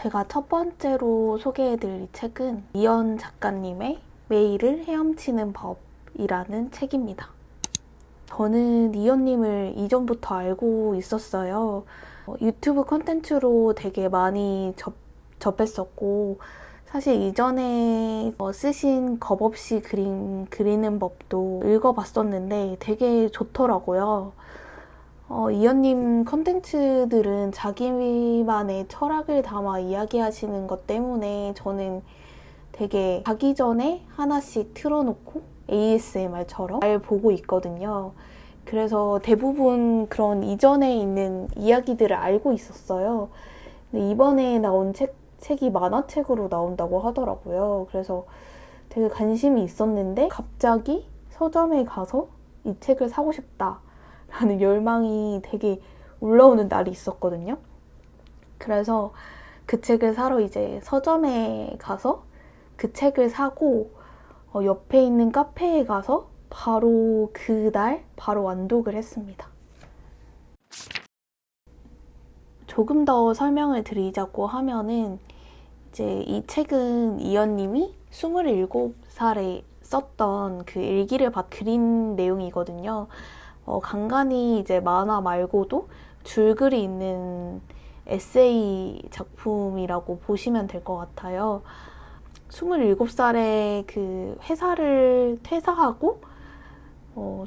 제가 첫 번째로 소개해드릴 책은 이현 작가님의 매일을 헤엄치는 법이라는 책입니다. 저는 이현님을 이전부터 알고 있었어요. 유튜브 콘텐츠로 되게 많이 접했었고, 사실 이전에 쓰신 겁 없이 그림 그리는 법도 읽어봤었는데 되게 좋더라고요. 이현님 콘텐츠들은 자기만의 철학을 담아 이야기하시는 것 때문에 저는 되게 자기 전에 하나씩 틀어놓고 ASMR처럼 잘 보고 있거든요. 그래서 대부분 그런 이전에 있는 이야기들을 알고 있었어요. 근데 이번에 나온 책이 만화책으로 나온다고 하더라고요. 그래서 되게 관심이 있었는데 갑자기 서점에 가서 이 책을 사고 싶다 라는 열망이 되게 올라오는 날이 있었거든요. 그래서 그 책을 사러 이제 서점에 가서 그 책을 사고 옆에 있는 카페에 가서 바로 그날 바로 완독을 했습니다. 조금 더 설명을 드리자고 하면은 이제 이 책은 이현님이 27살에 썼던 그 일기를 그린 내용이거든요. 간간히 이제 만화 말고도 줄글이 있는 에세이 작품이라고 보시면 될 것 같아요. 27살에 그 회사를 퇴사하고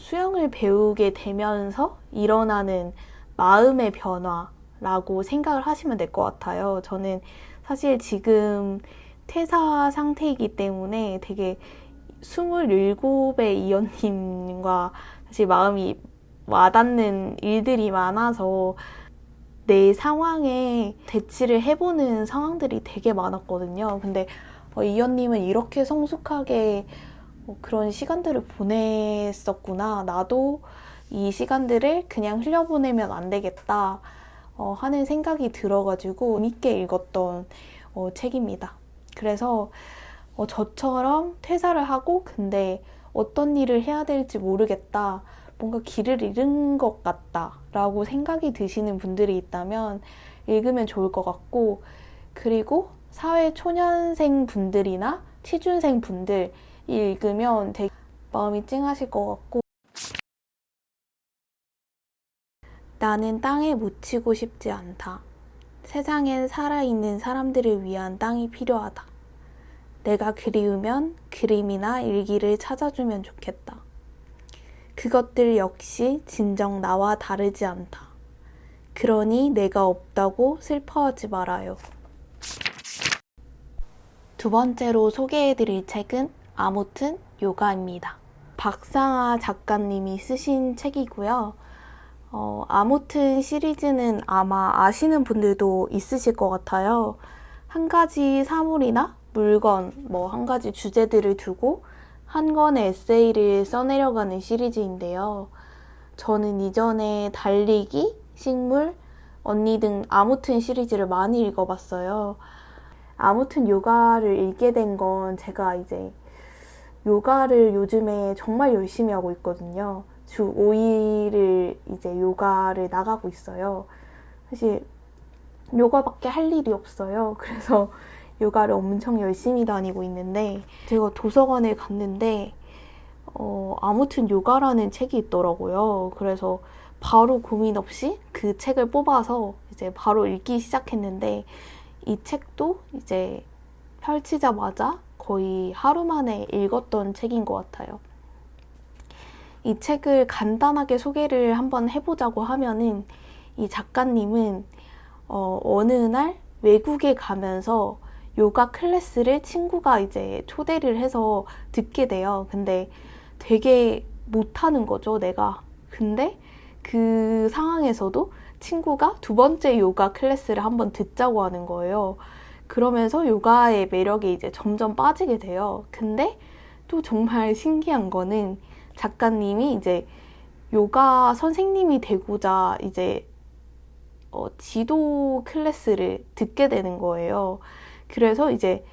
수영을 배우게 되면서 일어나는 마음의 변화라고 생각을 하시면 될 것 같아요. 저는 사실 지금 퇴사 상태이기 때문에 되게 27의 이현님과 사실 마음이 와닿는 일들이 많아서 내 상황에 대치를 해보는 상황들이 되게 많았거든요. 근데 이현님은 이렇게 성숙하게 그런 시간들을 보냈었구나. 나도 이 시간들을 그냥 흘려보내면 안 되겠다 하는 생각이 들어가지고 재밌게 읽었던 책입니다. 그래서 저처럼 퇴사를 하고 근데 어떤 일을 해야 될지 모르겠다, 뭔가 길을 잃은 것 같다 라고 생각이 드시는 분들이 있다면 읽으면 좋을 것 같고, 그리고 사회 초년생 분들이나 취준생 분들이 읽으면 되게 마음이 찡하실 것 같고, 나는 땅에 묻히고 싶지 않다. 세상엔 살아있는 사람들을 위한 땅이 필요하다. 내가 그리우면 그림이나 일기를 찾아주면 좋겠다. 그것들 역시 진정 나와 다르지 않다. 그러니 내가 없다고 슬퍼하지 말아요. 두 번째로 소개해드릴 책은 아무튼 요가입니다. 박상아 작가님이 쓰신 책이고요. 아무튼 시리즈는 아마 아시는 분들도 있으실 것 같아요. 한 가지 사물이나 물건, 한 가지 주제들을 두고 한 권의 에세이를 써내려가는 시리즈인데요. 저는 이전에 달리기, 식물, 언니 등 아무튼 시리즈를 많이 읽어봤어요. 아무튼 요가를 읽게 된 건 제가 이제 요가를 요즘에 정말 열심히 하고 있거든요. 주 5일을 이제 요가를 나가고 있어요. 사실 요가밖에 할 일이 없어요. 그래서 요가를 엄청 열심히 다니고 있는데, 제가 도서관에 갔는데 아무튼 요가라는 책이 있더라고요. 그래서 바로 고민 없이 그 책을 뽑아서 이제 바로 읽기 시작했는데, 이 책도 이제 펼치자마자 거의 하루 만에 읽었던 책인 것 같아요. 이 책을 간단하게 소개를 한번 해보자고 하면은, 이 작가님은 어느 날 외국에 가면서 요가 클래스를 친구가 이제 초대를 해서 듣게 돼요. 근데 되게 못하는 거죠, 내가. 근데 그 상황에서도 친구가 두 번째 요가 클래스를 한번 듣자고 하는 거예요. 그러면서 요가의 매력에 이제 점점 빠지게 돼요. 근데 또 정말 신기한 거는 작가님이 이제 요가 선생님이 되고자 이제 지도 클래스를 듣게 되는 거예요. 그래서 이제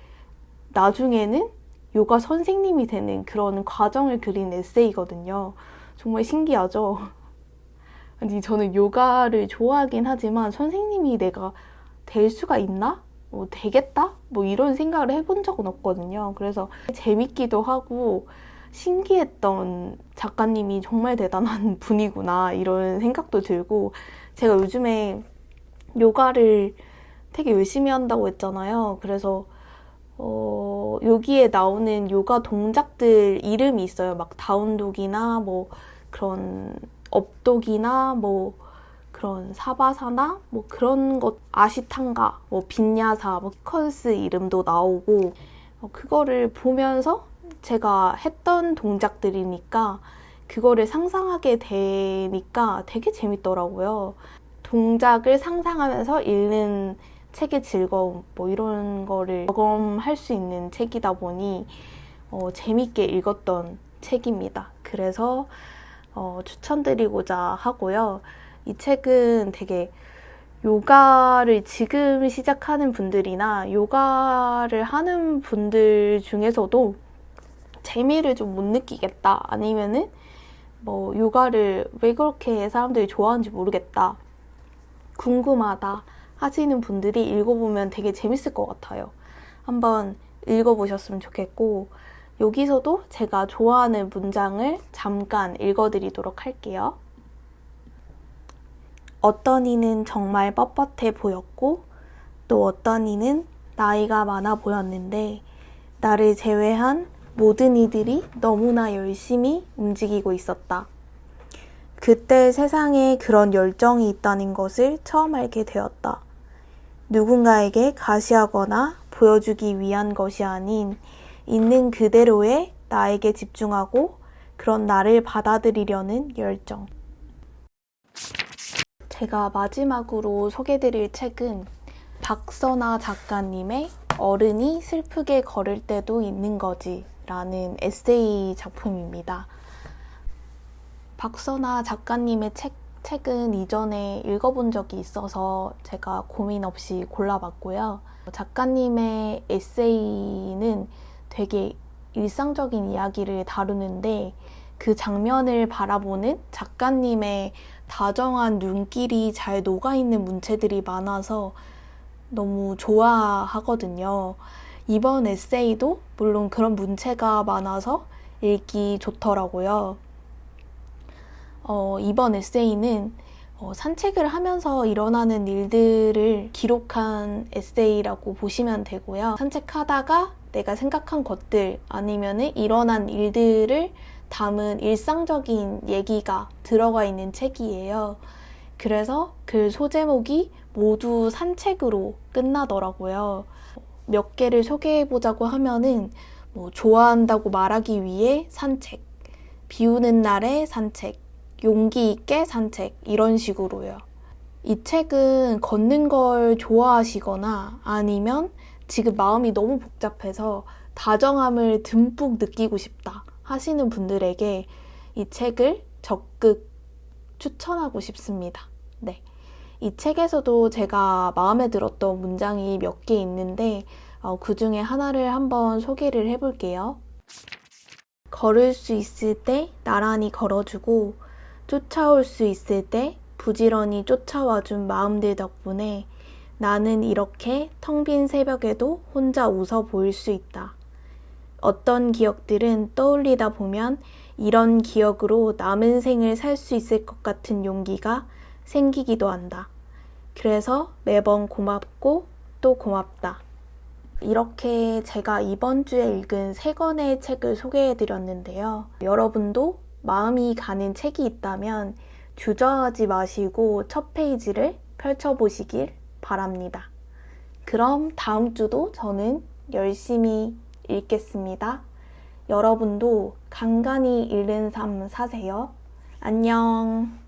나중에는 요가 선생님이 되는 그런 과정을 그린 에세이거든요. 정말 신기하죠? 아니, 저는 요가를 좋아하긴 하지만 선생님이 내가 될 수가 있나? 되겠다? 뭐 이런 생각을 해본 적은 없거든요. 그래서 재밌기도 하고 신기했던 작가님이 정말 대단한 분이구나 이런 생각도 들고, 제가 요즘에 요가를 되게 열심히 한다고 했잖아요. 그래서 여기에 나오는 요가 동작들 이름이 있어요. 막 다운독이나 뭐 그런 업독이나 뭐 그런 사바사나 뭐 그런 것, 아시탄가, 뭐 빈야사, 뭐 컨스 이름도 나오고, 그거를 보면서 제가 했던 동작들이니까 그거를 상상하게 되니까 되게 재밌더라고요. 동작을 상상하면서 읽는 책의 즐거움, 뭐 이런 거를 경험할 수 있는 책이다 보니 재밌게 읽었던 책입니다. 그래서 추천드리고자 하고요. 이 책은 되게 요가를 지금 시작하는 분들이나 요가를 하는 분들 중에서도 재미를 좀 못 느끼겠다, 아니면은 뭐 요가를 왜 그렇게 사람들이 좋아하는지 모르겠다, 궁금하다 하시는 분들이 읽어보면 되게 재밌을 것 같아요. 한번 읽어보셨으면 좋겠고, 여기서도 제가 좋아하는 문장을 잠깐 읽어드리도록 할게요. 어떤 이는 정말 뻣뻣해 보였고 또 어떤 이는 나이가 많아 보였는데 나를 제외한 모든 이들이 너무나 열심히 움직이고 있었다. 그때 세상에 그런 열정이 있다는 것을 처음 알게 되었다. 누군가에게 가시하거나 보여주기 위한 것이 아닌 있는 그대로의 나에게 집중하고 그런 나를 받아들이려는 열정. 제가 마지막으로 소개드릴 책은 박선아 작가님의 어른이 슬프게 걸을 때도 있는 거지 라는 에세이 작품입니다. 박선아 작가님의 책은 이전에 읽어본 적이 있어서 제가 고민 없이 골라봤고요. 작가님의 에세이는 되게 일상적인 이야기를 다루는데 그 장면을 바라보는 작가님의 다정한 눈길이 잘 녹아있는 문체들이 많아서 너무 좋아하거든요. 이번 에세이도 물론 그런 문체가 많아서 읽기 좋더라고요. 이번 에세이는 산책을 하면서 일어나는 일들을 기록한 에세이라고 보시면 되고요. 산책하다가 내가 생각한 것들 아니면 일어난 일들을 담은 일상적인 얘기가 들어가 있는 책이에요. 그래서 그 소제목이 모두 산책으로 끝나더라고요. 몇 개를 소개해보자고 하면은 뭐 좋아한다고 말하기 위해 산책, 비 오는 날에 산책, 용기 있게 산책, 이런 식으로요. 이 책은 걷는 걸 좋아하시거나 아니면 지금 마음이 너무 복잡해서 다정함을 듬뿍 느끼고 싶다 하시는 분들에게 이 책을 적극 추천하고 싶습니다. 네. 이 책에서도 제가 마음에 들었던 문장이 몇 개 있는데 그 중에 하나를 한번 소개를 해볼게요. 걸을 수 있을 때 나란히 걸어주고 쫓아올 수 있을 때 부지런히 쫓아와준 마음들 덕분에 나는 이렇게 텅 빈 새벽에도 혼자 웃어 보일 수 있다. 어떤 기억들은 떠올리다 보면 이런 기억으로 남은 생을 살 수 있을 것 같은 용기가 생기기도 한다. 그래서 매번 고맙고 또 고맙다. 이렇게 제가 이번 주에 읽은 3권의 책을 소개해드렸는데요. 여러분도 마음이 가는 책이 있다면 주저하지 마시고 첫 페이지를 펼쳐보시길 바랍니다. 그럼 다음 주도 저는 열심히 읽겠습니다. 여러분도 간간히 읽는 삶 사세요. 안녕.